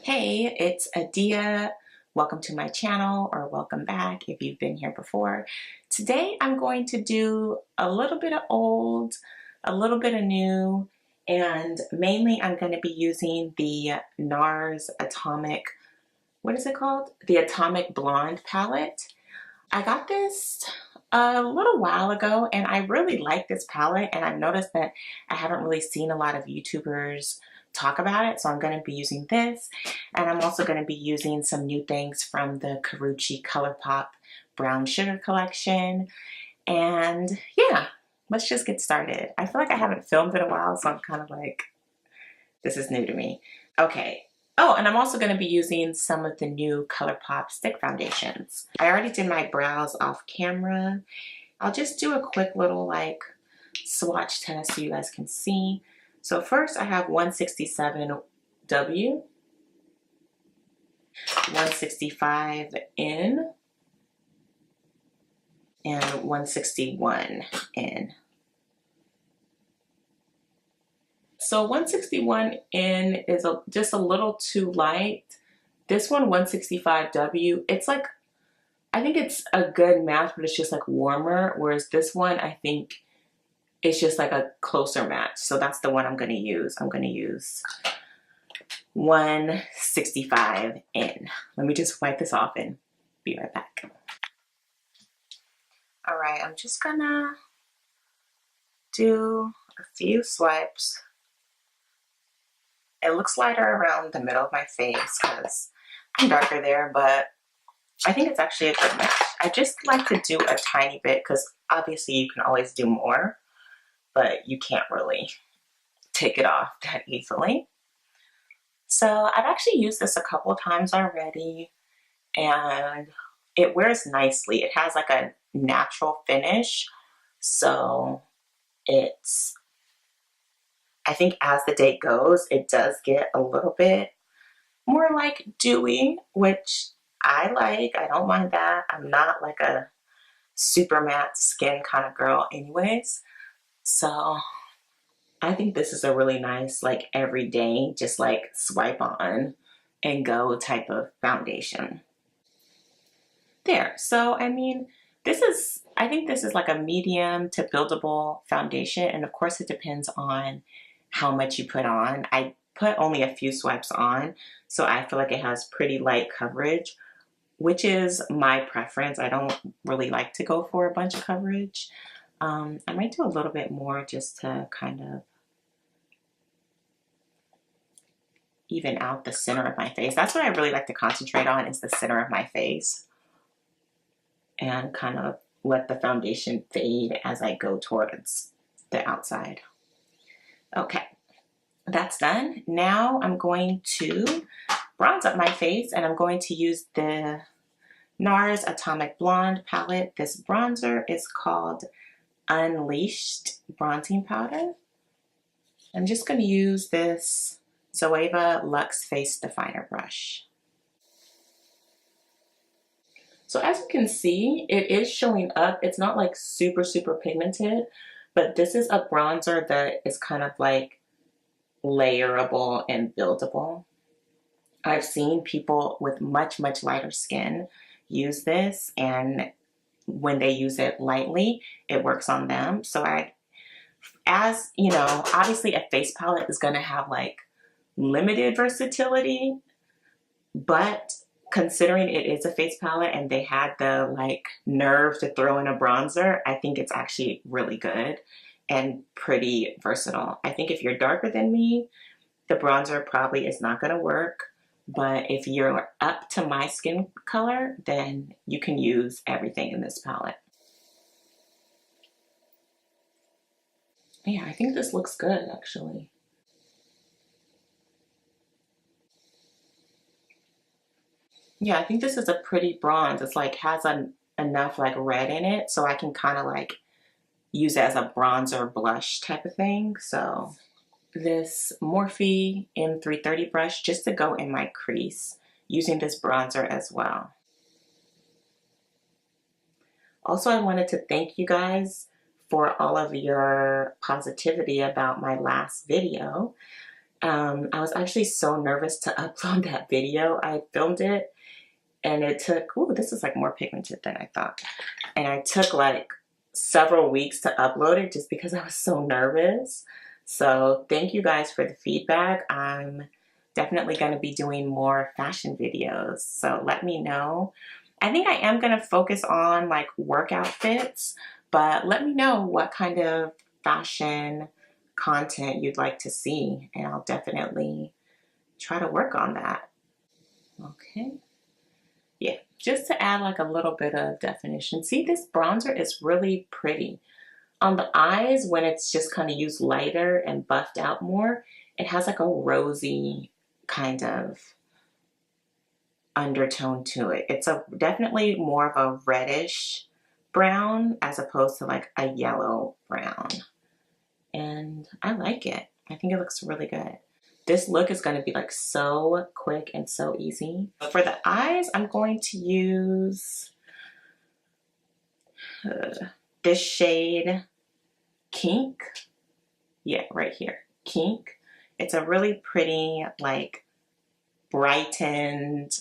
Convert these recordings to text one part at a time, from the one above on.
Hey, it's ADIA. Welcome to my channel, or welcome back if you've been here before. Today I'm going to do a little bit of old, a little bit of new, and mainly I'm going to be using the NARS Atomic, what is it called? The Atomic Blonde palette. I got this a little while ago and I really like this palette, and I've noticed that I haven't really seen a lot of YouTubers talk about it, so I'm going to be using this. And I'm also going to be using some new things from the ColourPop Brown Sugar collection. And yeah, let's just get started. I feel like I haven't filmed in a while, so I'm kind of like, this is new to me. Okay. Oh, and I'm also going to be using some of the new ColourPop stick foundations. I already did my brows off camera. I'll just do a quick little like swatch test so you guys can see. So first I have 167W, 165N, and 161N. So 161N is just a little too light. This one, 165W, it's like, I think it's a good match, but it's just like warmer. Whereas this one, I think it's just like a closer match. So that's the one I'm going to use. I'm going to use 165N. Let me just wipe this off and be right back. All right, I'm just gonna do a few swipes. It looks lighter around the middle of my face because I'm darker there, but I think it's actually a good match. I just like to do a tiny bit because obviously you can always do more, but you can't really take it off that easily. So I've actually used this a couple of times already, and it wears nicely. It has like a natural finish, so it's, I think as the day goes, it does get a little bit more like dewy, which I like. I don't mind that. I'm not like a super matte skin kind of girl anyways. So I think this is a really nice, like everyday, just like swipe on and go type of foundation. There. So, I mean, I think this is like a medium to buildable foundation. And of course it depends on how much you put on. I put only a few swipes on, so I feel like it has pretty light coverage, which is my preference. I don't really like to go for a bunch of coverage. I might do a little bit more just to kind of even out the center of my face. That's what I really like to concentrate on, is the center of my face, and kind of let the foundation fade as I go towards the outside. Okay, that's done. Now I'm going to bronze up my face, and I'm going to use the NARS Atomic Blonde palette. This bronzer is called Unleashed Bronzing Powder. I'm just going to use this Zoeva Luxe Face Definer brush. So as you can see, it is showing up. It's not like super pigmented, but this is a bronzer that is kind of like layerable and buildable. I've seen people with much lighter skin use this, and when they use it lightly, it works on them. So as you know, obviously a face palette is going to have like limited versatility, but considering it is a face palette and they had the like nerve to throw in a bronzer, I think it's actually really good and pretty versatile. I think if you're darker than me, the bronzer probably is not going to work, but if you're up to my skin color, then you can use everything in this palette. Yeah, I think this looks good actually. Yeah, I think this is a pretty bronze. It's like has enough like red in it, so I can kind of like use it as a bronzer blush type of thing. So this Morphe M330 brush just to go in my crease, using this bronzer as well. Also, I wanted to thank you guys for all of your positivity about my last video. I was actually so nervous to upload that video. I filmed it and it took, ooh, this is like more pigmented than I thought. And I took like several weeks to upload it just because I was so nervous. So thank you guys for the feedback. I'm definitely going to be doing more fashion videos. So let me know. I think I am going to focus on like work outfits, but let me know what kind of fashion content you'd like to see, and I'll definitely try to work on that. Okay. Yeah, just to add like a little bit of definition. See, this bronzer is really pretty. On the eyes, when it's just kind of used lighter and buffed out more, it has like a rosy kind of undertone to it. It's a definitely more of a reddish brown as opposed to like a yellow brown. And I like it. I think it looks really good. This look is going to be like so quick and so easy. For the eyes, I'm going to use this shade Kink. Yeah, right here. Kink. It's a really pretty like brightened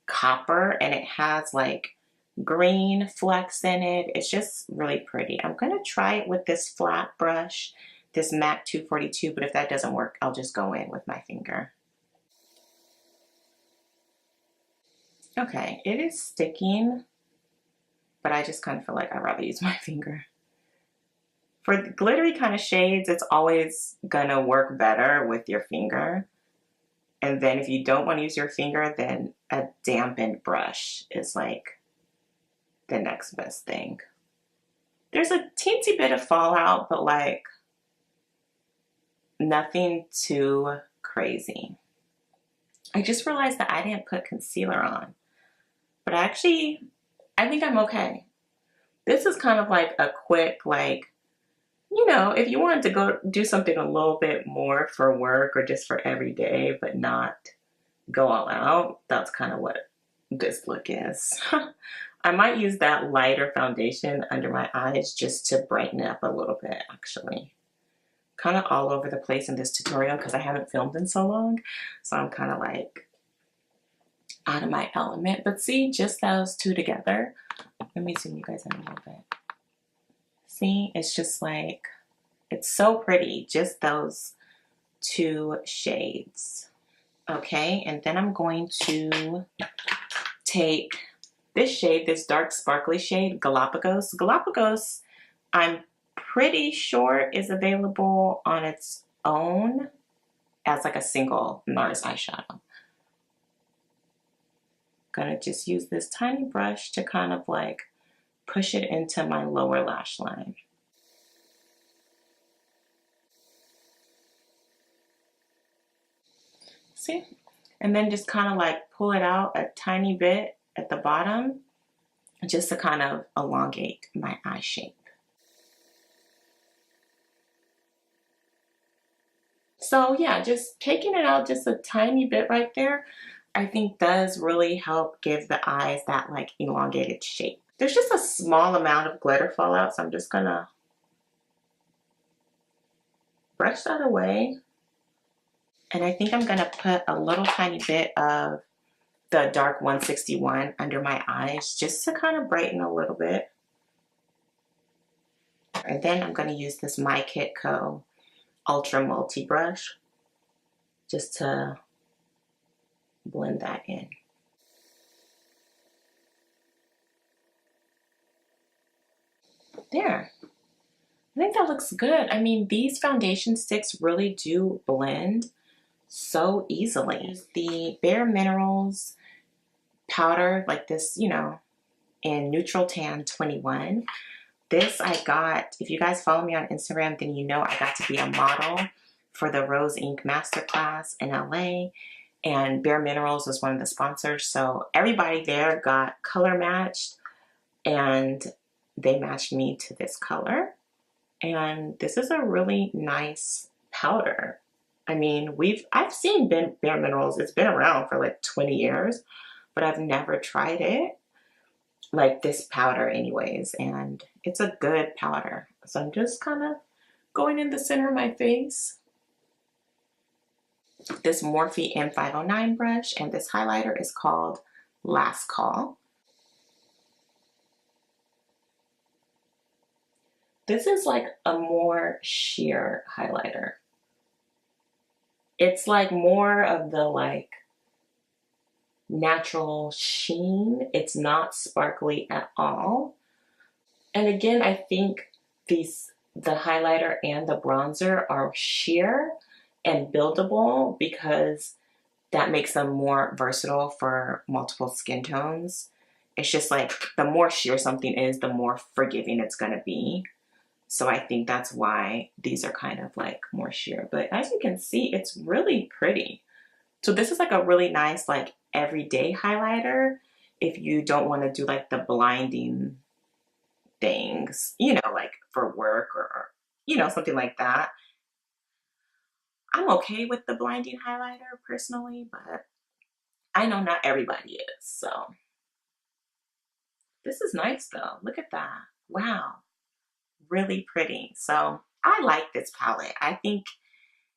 copper, and it has like green flecks in it. It's just really pretty. I'm going to try it with this flat brush, this MAC 242, but if that doesn't work, I'll just go in with my finger. Okay, it is sticking, but I just kind of feel like I'd rather use my finger. For the glittery kind of shades, it's always gonna work better with your finger. And then if you don't want to use your finger, then a dampened brush is like the next best thing. There's a teensy bit of fallout, but like nothing too crazy. I just realized that I didn't put concealer on, but I think I'm okay. This is kind of like a quick, like, you know, if you wanted to go do something a little bit more for work or just for every day, but not go all out, that's kind of what this look is. I might use that lighter foundation under my eyes just to brighten it up a little bit, actually. Kind of all over the place in this tutorial because I haven't filmed in so long. So I'm kind of like out of my element. But see, just those two together. Let me zoom you guys in a little bit. See, it's just like, it's so pretty. Just those two shades. Okay, and then I'm going to take this shade, this dark sparkly shade, Galapagos. Galapagos, I'm pretty sure is available on its own as like a single NARS eyeshadow. Gonna just use this tiny brush to kind of like push it into my lower lash line. See? And then just kind of like pull it out a tiny bit at the bottom just to kind of elongate my eye shape. So yeah, just taking it out just a tiny bit right there, I think does really help give the eyes that like elongated shape. There's just a small amount of glitter fallout, so I'm just gonna brush that away. And I think I'm gonna put a little tiny bit of the dark 161 under my eyes just to kind of brighten a little bit. And then I'm gonna use this My Kit Co Ultra Multi Brush just to blend that in. There. I think that looks good. I mean, these foundation sticks really do blend so easily. The Bare Minerals powder, like this, you know, in Neutral Tan 21. This I got, if you guys follow me on Instagram, then you know I got to be a model for the Rose Ink Masterclass in LA. And Bare Minerals was one of the sponsors. So everybody there got color matched, and they matched me to this color. And this is a really nice powder. I mean, I've seen Bare Minerals. It's been around for like 20 years, but I've never tried it like this powder anyways. And it's a good powder. So I'm just kind of going in the center of my face. this Morphe M509 brush, and this highlighter is called Last Call. This is like a more sheer highlighter. It's like more of the like natural sheen. It's not sparkly at all. And again, I think the highlighter and the bronzer are sheer and buildable because that makes them more versatile for multiple skin tones. It's just like the more sheer something is, the more forgiving it's gonna be. So I think that's why these are kind of like more sheer. But as you can see, it's really pretty. So this is like a really nice like everyday highlighter if you don't want to do like the blinding things, you know, like for work or, you know, something like that. I'm okay with the blinding highlighter personally, but I know not everybody is. So this is nice though. Look at that. Wow. Really pretty. So I like this palette. I think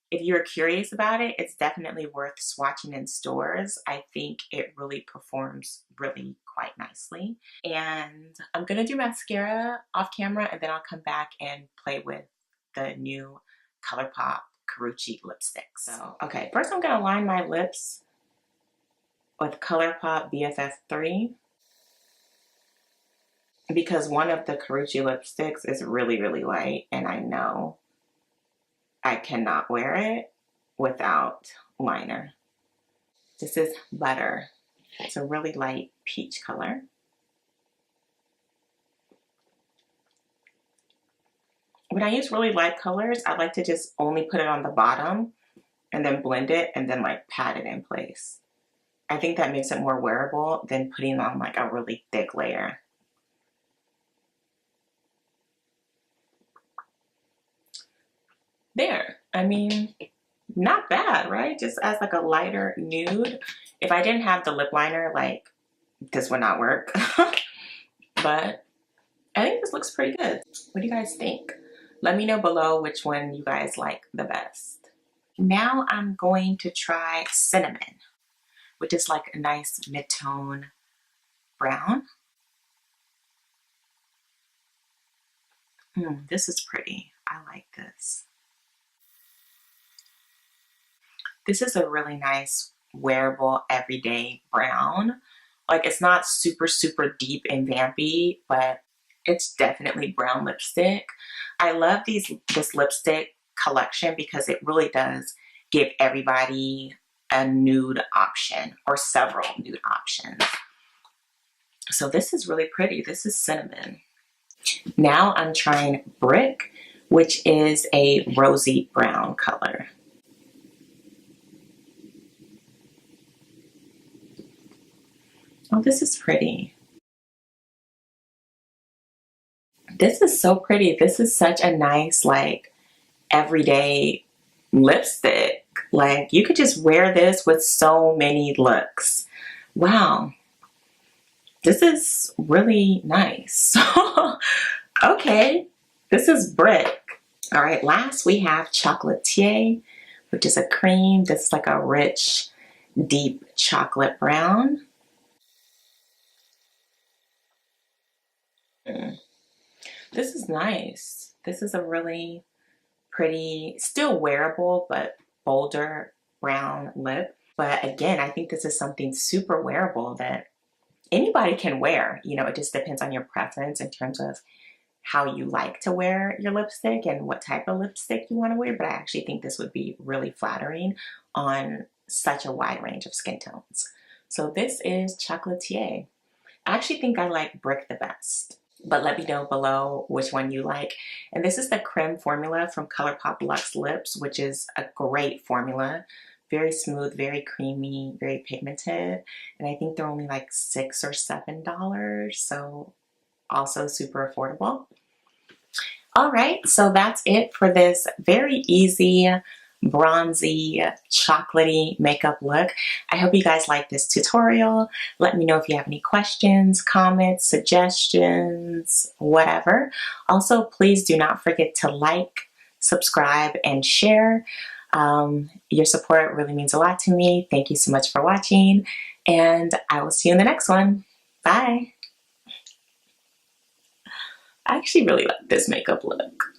if you're curious about it, it's definitely worth swatching in stores. I think it really performs really quite nicely. And I'm gonna do mascara off camera and then I'll come back and play with the new ColourPop Karuchi lipstick. So, okay, first I'm gonna line my lips with ColourPop BFF3 because one of the Karuchi lipsticks is really, really light and I know I cannot wear it without liner. This is Butter. It's a really light peach color. When I use really light colors, I like to just only put it on the bottom and then blend it and then like pat it in place. I think that makes it more wearable than putting on like a really thick layer. There, I mean, not bad, right? Just as like a lighter nude. If I didn't have the lip liner, like this would not work. But I think this looks pretty good. What do you guys think? Let me know below which one you guys like the best. Now I'm going to try Cinnamon, which is like a nice mid-tone brown. This is pretty. I like this. This is a really nice wearable everyday brown. Like it's not super, super deep and vampy, but it's definitely brown lipstick. I love this lipstick collection because it really does give everybody a nude option or several nude options. So this is really pretty. This is Cinnamon. Now I'm trying Brick, which is a rosy brown color. Oh, this is pretty. This is so pretty. This is such a nice, like, everyday lipstick. Like, you could just wear this with so many looks. Wow. This is really nice. Okay, this is Brick. All right, last we have Chocolatier, which is a cream. This is like a rich, deep chocolate brown. This is nice. This is a really pretty, still wearable, but bolder brown lip. But again, I think this is something super wearable that anybody can wear. You know, it just depends on your preference in terms of how you like to wear your lipstick and what type of lipstick you want to wear. But I actually think this would be really flattering on such a wide range of skin tones. So this is Chocolatier. I actually think I like Brick the best, but let me know below which one you like. And this is the Creme formula from ColourPop Luxe Lips, which is a great formula. Very smooth, very creamy, very pigmented. And I think they're only like $6 or $7, so also super affordable. All right, so that's it for this very easy, bronzy, chocolatey makeup look. I hope you guys like this tutorial. Let me know if you have any questions, comments, suggestions, whatever. Also, please do not forget to like, subscribe, and share. Your support really means a lot to me. Thank you so much for watching, and I will see you in the next one. Bye. I actually really like this makeup look.